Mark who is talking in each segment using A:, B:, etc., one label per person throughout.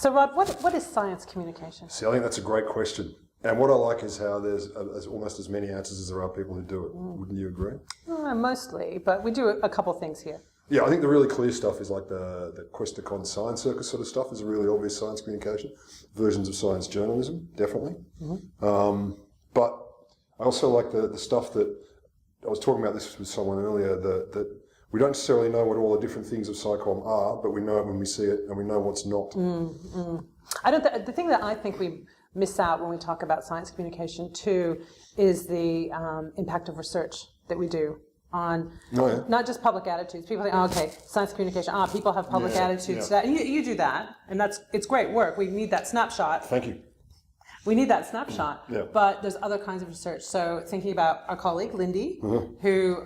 A: So Rod, what is science communication?
B: See, I think that's a great question. And what I like is how there's almost as many answers as there are people who do it. Wouldn't you agree?
A: Mostly, but we do a couple things here.
B: Yeah, I think the really clear stuff is like the Questacon Science Circus sort of stuff is a really obvious science communication. Versions of science journalism, definitely. But I also like the stuff that, I was talking about this with someone earlier, that we don't necessarily know what all the different things of SciComm are, but we know it when we see it and we know what's not.
A: The thing that I think we miss out when we talk about science communication too is the impact of research that we do on not just public attitudes. People think, oh, okay, science communication, people have public attitudes. That. And you do that, and it's great work. We need that snapshot.
B: Thank you.
A: We need that snapshot, but there's other kinds of research. So thinking about our colleague, Lindy, who,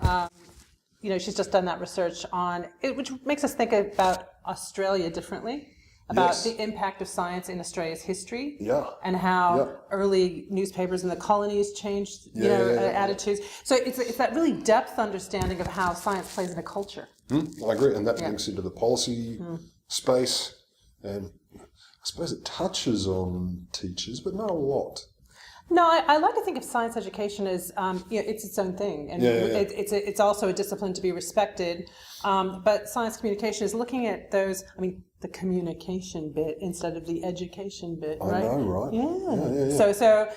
A: she's just done that research on, which makes us think about Australia differently, about the impact of science in Australia's history, and how early newspapers in the colonies changed, attitudes. So it's that really depth understanding of how science plays in a culture.
B: I agree, and that links into the policy space, and I suppose it touches on teachers, but not a lot.
A: No, I like to think of science education as it's its own thing, and it's also a discipline to be respected. But science communication is looking at those. I mean, the communication bit instead of the education bit, right?
B: I know, right?
A: Yeah. So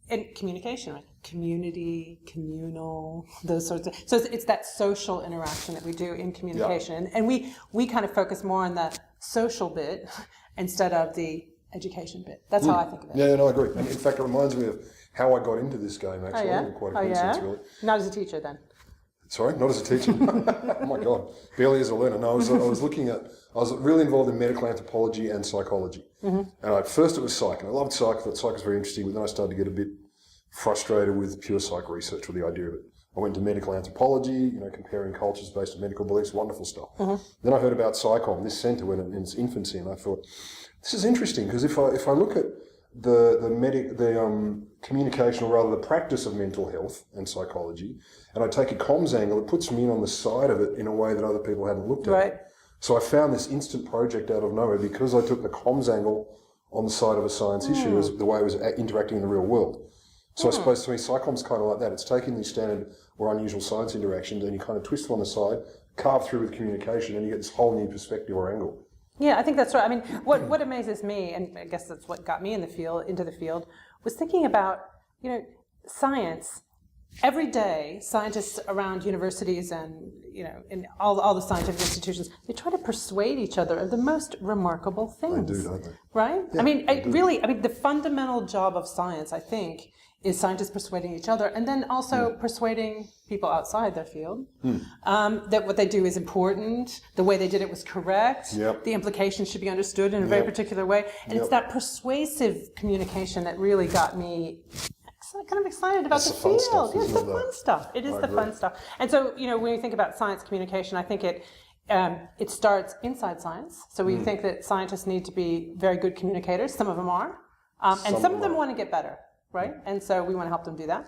A: and communication, right? Community, communal, those sorts of. So it's that social interaction that we do in communication, and we kind of focus more on the social bit instead of the education bit. That's how I think of it.
B: Yeah, no, I agree. And in fact, it reminds me of how I got into this game, actually. Quite a coincidence, really.
A: Not as a teacher, then.
B: Sorry, not as a teacher. Oh my God, barely as a learner. No, I was really involved in medical anthropology and psychology. And at first it was psych, and I loved psych. I thought psych was very interesting, but then I started to get a bit frustrated with pure psych research, with the idea of it. I went to medical anthropology, comparing cultures based on medical beliefs, wonderful stuff. Then I heard about SciComm, this centre in its infancy, and I thought, this is interesting, because if I look at the communication, or rather the practice of mental health and psychology, and I take a comms angle, it puts me in on the side of it in a way that other people hadn't looked at it. So I found this instant project out of nowhere because I took the comms angle on the side of a science issue as the way it was interacting in the real world. So I suppose to me, SciComm's kind of like that. It's taking these standard or unusual science interactions and you kind of twist them on the side, carve through with communication, and you get this whole new perspective or angle.
A: Yeah, I think that's right. I mean, what amazes me, and I guess that's what got me into the field, was thinking about, science. Every day, scientists around universities and, in all the scientific institutions, they try to persuade each other of the most remarkable things.
B: They do, don't they?
A: Right? Yeah, the fundamental job of science, I think, is scientists persuading each other, and then also persuading people outside their field that what they do is important, the way they did it was correct, the implications should be understood in a very particular way, and it's that persuasive communication that really got me kind of excited about the field. It's the fun stuff. It is the fun stuff. And so, when you think about science communication, I think it starts inside science. So we think that scientists need to be very good communicators. Some of them are, and some of them want to get better. Right, and so we want to help them do that,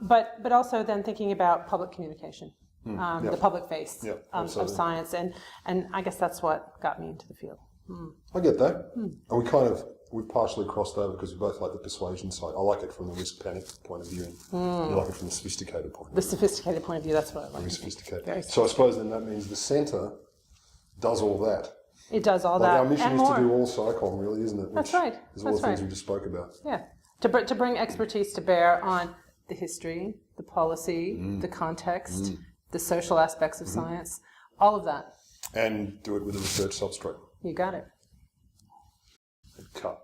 A: but also then thinking about public communication, the public face of science, and I guess that's what got me into the field.
B: I get that, and we've partially crossed over because we both like the persuasion side. I like it from the risk panic point of view, and you like it from the sophisticated point of view.
A: The sophisticated point of view, that's what I like.
B: Very sophisticated. So I suppose then that means the centre does all that.
A: It does all that,
B: our mission
A: and
B: is
A: more.
B: to do all SciComm, really, isn't it?
A: That's right.
B: There's all the things we just spoke about.
A: Yeah. To bring expertise to bear on the history, the policy, the context, the social aspects of science, all of that.
B: And do it with a research substrate.
A: You got it.
B: Cut.